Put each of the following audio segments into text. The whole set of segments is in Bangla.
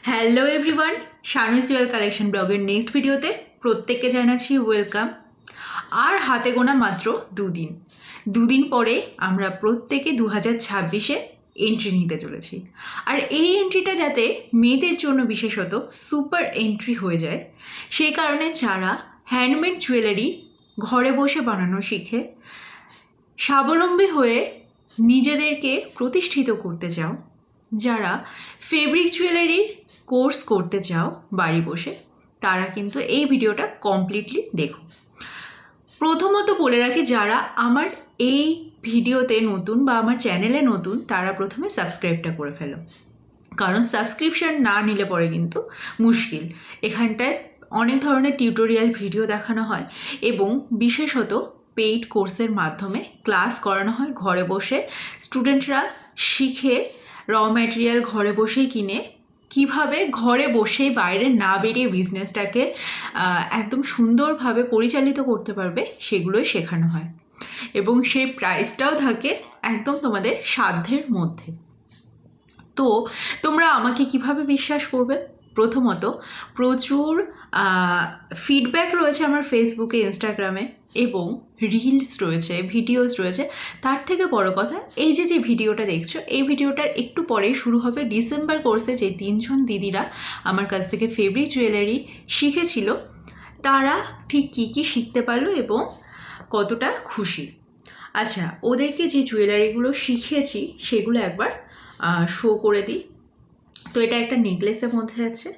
হ্যালো এভরিওয়ান, শানুস জুয়েল কালেকশন ব্লগের নেক্সট ভিডিওতে প্রত্যেককে জানাচ্ছি ওয়েলকাম। আর হাতে গোনা মাত্র দুদিন পরে আমরা প্রত্যেকে 2026-এ এন্ট্রি নিতে চলেছি। আর এই এন্ট্রিটা যাতে মেয়েদের জন্য বিশেষত সুপার এন্ট্রি হয়ে যায়, সেই কারণে যারা হ্যান্ডমেড জুয়েলারি ঘরে বসে বানানো শিখে স্বাবলম্বী হয়ে নিজেদেরকে প্রতিষ্ঠিত করতে চাও, যারা ফেব্রিক জুয়েলারির কোর্স করতে চাও বাড়ি বসে, তারা কিন্তু এই ভিডিওটা কমপ্লিটলি দেখো। প্রথমত বলে রাখি, যারা আমার এই ভিডিওতে নতুন বা আমার চ্যানেলে নতুন, তারা প্রথমে সাবস্ক্রাইবটা করে ফেলো, কারণ সাবস্ক্রিপশন না নিলে পরে কিন্তু মুশকিল। এখানটায় অনেক ধরনের টিউটোরিয়াল ভিডিও দেখানো হয় এবং বিশেষত পেইড কোর্সের মাধ্যমে ক্লাস করানো হয় ঘরে বসে। স্টুডেন্টরা শিখে র ম্যাটেরিয়াল ঘরে বসেই কিনে কিভাবে ঘরে বসেই বাইরে না বেরিয়ে বিজনেসটাকে একদম সুন্দরভাবে পরিচালিত করতে পারবে, সেগুলোই শেখানো হয় এবং সেই প্রাইসটাও থাকে একদম তোমাদের সাধ্যের মধ্যে। তো তোমরা আমাকে কিভাবে বিশ্বাস করবে? প্রথমত, প্রচুর ফিডব্যাক রয়েছে আমার ফেসবুকে, ইনস্টাগ্রামে এবং রিলস রয়েছে, ভিডিওস রয়েছে। তার থেকে বড় কথা, এই যে ভিডিওটা দেখছো, এই ভিডিওটার একটু পরেই শুরু হবে ডিসেম্বর কোর্সে যে 3জন দিদিরা আমার কাছ থেকে ফেব্রিক জুয়েলারি শিখেছিল, তারা ঠিক কী কী শিখতে পারলো এবং কতটা খুশি। আচ্ছা, ওদেরকে যে জুয়েলারিগুলো শিখিয়েছি সেগুলো একবার শো করে দিই। তো এটা একটা নেকলেসের মধ্যে আছে।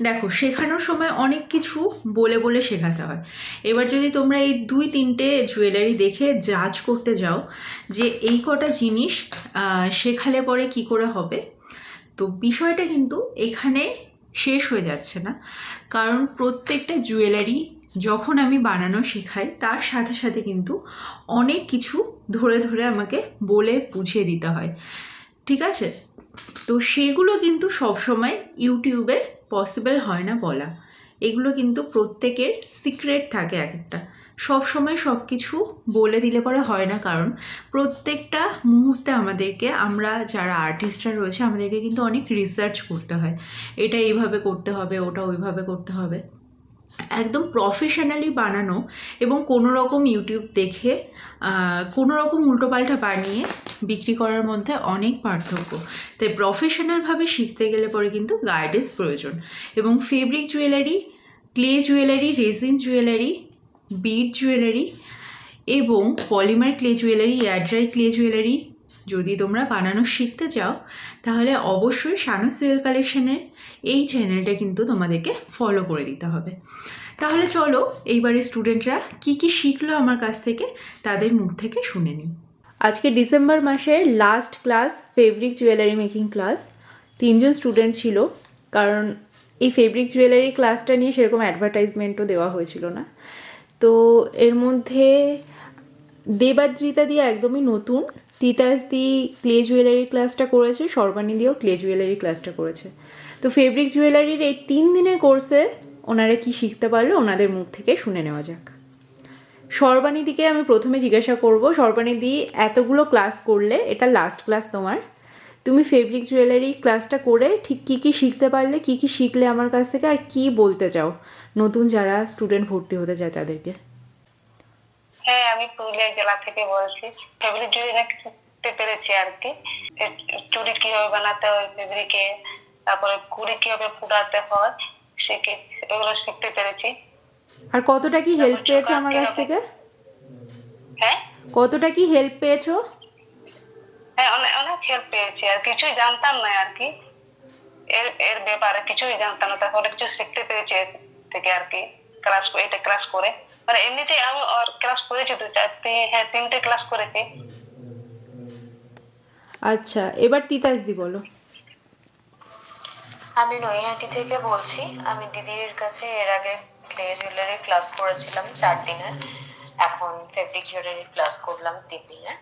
দেখো, শেখানোর সময় অনেক কিছু বলে বলে শেখাতে হয়। এবার যদি তোমরা এই 2-3টে জুয়েলারি দেখে জাজ করতে যাও যে এই কটা জিনিস শেখালে পরে কি করে হবে, তো বিষয়টা কিন্তু এখানে শেষ হয়ে যাচ্ছে না। কারণ প্রত্যেকটা জুয়েলারি যখন আমি বানানো শেখাই, তার সাথে সাথে কিন্তু অনেক কিছু ধরে ধরে আমাকে বলে বুঝিয়ে দিতে হয়, ঠিক আছে? তো সেগুলো কিন্তু সবসময় ইউটিউবে পসিবল হয় না বলা। এগুলো কিন্তু প্রত্যেকের সিক্রেট থাকে এক একটা, সবসময় সব কিছু বলে দিলে পরে হয় না। কারণ প্রত্যেকটা মুহূর্তে আমাদেরকে, আমরা যারা আর্টিস্টরা রয়েছে, আমাদেরকে কিন্তু অনেক রিসার্চ করতে হয়। এটা এইভাবে করতে হবে, ওটা ওইভাবে করতে হবে। একদম প্রফেশনালি বানানো এবং কোনো রকম ইউটিউব দেখে কোনো রকম উল্টোপাল্টা বানিয়ে বিক্রি করার মধ্যে অনেক পার্থক্য। তাই প্রফেশনালভাবে শিখতে গেলে পরে কিন্তু গাইডেন্স প্রয়োজন। এবং fabric jewellery, clay jewellery, resin jewellery, bead jewellery এবং polymer clay jewellery, air dry clay jewellery যদি তোমরা বানানো শিখতে চাও, তাহলে অবশ্যই শানুস জুয়েল কালেকশনের এই চ্যানেলটা কিন্তু তোমাদেরকে ফলো করে দিতে হবে। তাহলে চলো এইবারে স্টুডেন্টরা কি কি শিখলো আমার কাছ থেকে তাদের মুখ থেকে শুনে নিই। আজকে ডিসেম্বর মাসের last class, fabric jewellery making class. 3জন স্টুডেন্ট ছিল, কারণ এই ফেব্রিক জুয়েলারি ক্লাসটা নিয়ে সেরকম অ্যাডভার্টাইজমেন্টও দেওয়া হয়েছিল না। তো এর মধ্যে দেবাদ্রিতা দিয়ে একদমই নতুন, তিতাস দি ক্লে জুয়েলারি ক্লাসটা করেছে, সর্বাণী দিয়েও ক্লে জুয়েলারি ক্লাসটা করেছে। তো ফেব্রিক জুয়েলারির এই 3 দিনের কোর্সে ওনারা কি শিখতে পারলো, ওনাদের মুখ থেকে শুনে নেওয়া যাক। সর্বাণীদিকে আমি প্রথমে জিজ্ঞাসা করব, সর্বাণীদি এতগুলো ক্লাস করলে, এটা লাস্ট ক্লাস তোমার, তুমি ফেব্রিক জুয়েলারি ক্লাসটা করে ঠিক কী কী শিখতে পারলে, কী কী শিখলে আমার কাছ থেকে, আর কি বলতে চাও নতুন যারা স্টুডেন্ট ভর্তি হতে চায় তাদেরকে? হ্যাঁ, আমি পুরুলিয়া জেলা থেকে বলছি। ফেব্রিক জুয়েলারি শিখতে পেরেছি আর কি। চুড়ি কিভাবে বানাতে হয় ফেব্রিকে, তারপরে কুড়ি কিভাবে ফুটাতে হয়, এগুলো শিখতে পেরেছি। আর কতটা কি হেল্প পেয়েছো আমার কাছ থেকে? হ্যাঁ, কতটা কি হেল্প পেয়েছো? হ্যাঁ, অনেক হেল্প পেয়েছি। আর কিছুই জানতাম না আর কি, এর ব্যাপারে কিছুই জানতাম না, তারপরে কিছু শিখতে পেরেছি থেকে আর কি। ক্লাস করে, মানে এমনিতে আমি ক্লাস করেছি 3টে ক্লাস করেছি। আচ্ছা, এবার তিতাসদি বলো। আমি নৈহাটি থেকে বলছি। আমি দিদির কাছে এর আগে ক্লে জুয়েলারি ক্লাস করেছিলাম 4 দিনের, এখন ফেব্রিক জুয়েলারি ক্লাস করলাম 3 দিনের।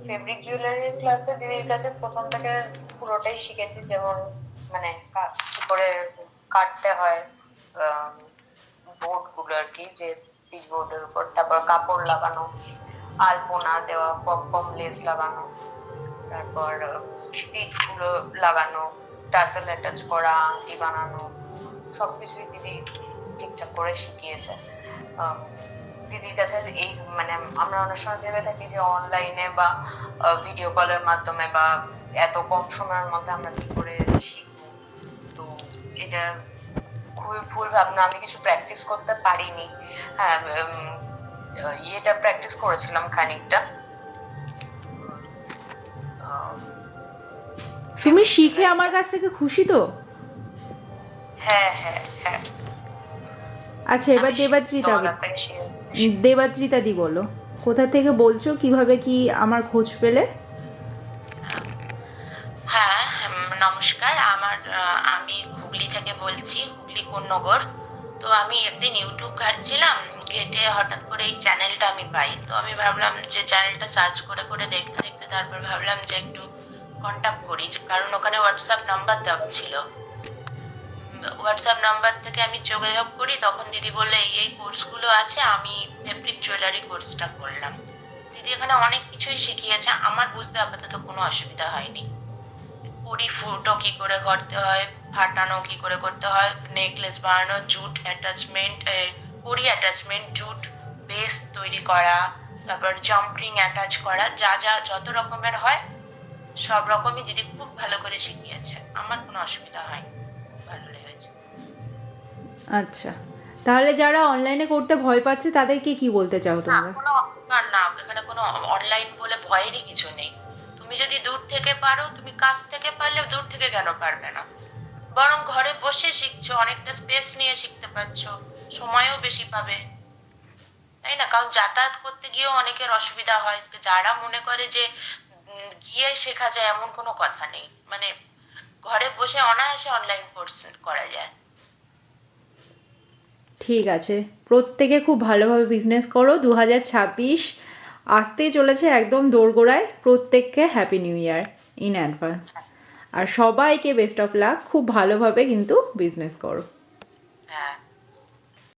ফেব্রিক জুয়েলারির ক্লাসে দিদির কাছে প্রথম থেকে পুরোটাই শিখেছি, যেমন মানে কি করে কাটতে হয় বোর্ডগুলো আর কি, যে পিচ বোর্ডের উপর, তারপর কাপড় লাগানো, আলপনা দেওয়া, পম পম লেস লাগানো, তারপর স্টিচ গুলো লাগানো, টাসেল অ্যাটাচ করা, আংটি বানানো সবকিছুই দিদি ঠিকঠাক করে শিখিয়েছে। দিদির কাছে এই মানে আমরা অনেক সময় ভেবে থাকি যে অনলাইনে বা ভিডিও কলের মাধ্যমে বা এত কম সময়ের মধ্যে আমরা কি করে শিখবো, তো এটা খুবই ভুল ভাবনা। আমি কিছু প্র্যাকটিস করতে পারিনি। হ্যাঁ, এটা প্র্যাকটিস করেছিলাম খানিকটা। তুমি শিখে আমার কাছ থেকে খুশি তো? হ্যাঁ হ্যাঁ হ্যাঁ। আচ্ছা, এবার দেবাদ্রিতা তোমার কাছ থেকে share দেবাদ্রিতা দি বলো, কোথা থেকে বলছো, কিভাবে কি আমার খোঁজ পেলে? হ্যাঁ, নমস্কার। আমি হুগলি থেকে বলছি, হুগলি কোন্নগর। তো আমি একদিন ইউটিউব ঘাঁটছিলাম, ঘেটে হঠাৎ করে এই চ্যানেলটা আমি পাই। তো আমি ভাবলাম যে চ্যানেলটা সার্চ করে করে দেখতে দেখতে তারপর ভাবলাম যে একটু কন্ট্যাক্ট করি, কারণ ওখানে হোয়াটসঅ্যাপ নাম্বার দেওয়া ছিল। হোয়াটসঅ্যাপ নাম্বার থেকে আমি যোগাযোগ করি, তখন দিদি বললে এই কোর্সগুলো আছে। আমি ফেব্রিক জুয়েলারি কোর্সটা করলাম। দিদি এখানে অনেক কিছুই শিখিয়েছে, আমার বুঝতে আপাতত কোনো অসুবিধা হয়নি। কড়ি ফুটো কি করে করতে হয়, ফাটানো কি করে করতে হয়, নেকলেস বানানো, জুট অ্যাটাচমেন্ট, কড়ি অ্যাটাচমেন্ট, জুট বেস তৈরি করা, তারপর জাম্পরিং অ্যাটাচ করা, যা যা যত রকমের হয় সব রকমই দিদি খুব ভালো করে শিখিয়েছে। আমার কোনো অসুবিধা হয়নি, খুব ভালো লেগেছে। আচ্ছা, তাহলে যারা অনলাইনে করতে ভয় পাচ্ছে তাদেরকে কি বলতে চাও না, তোমরা? না, এখানে কোনো অনলাইন বলে ভয়েরই কিছু নেই। তুমি যদি দূর থেকে পারো, তুমি কাছ থেকে পারলে দূর থেকে কেন পারবে না? বরং ঘরে বসে শিখছো, অনেকটা স্পেস নিয়ে শিখতে পারছো, সময়ও বেশি পাবে, তাই না? কারণ যাতায়াত করতে গিয়েও অনেকের অসুবিধা হয়। তো যারা মনে করে যে গিয়ে শেখা যায়, এমন কোনো কথা নেই। মানে ঘরে বসে অনায়াসে অনলাইন কোর্স করা যায়। ঠিক আছে, প্রত্যেকে খুব ভালোভাবে বিজনেস করো। 2026 আসতেই চলেছে একদম দোরগোড়ায়। প্রত্যেককে happy new year in advance. আর সবাইকে বেস্ট অফ লাক। খুব ভালোভাবে কিন্তু বিজনেস করো।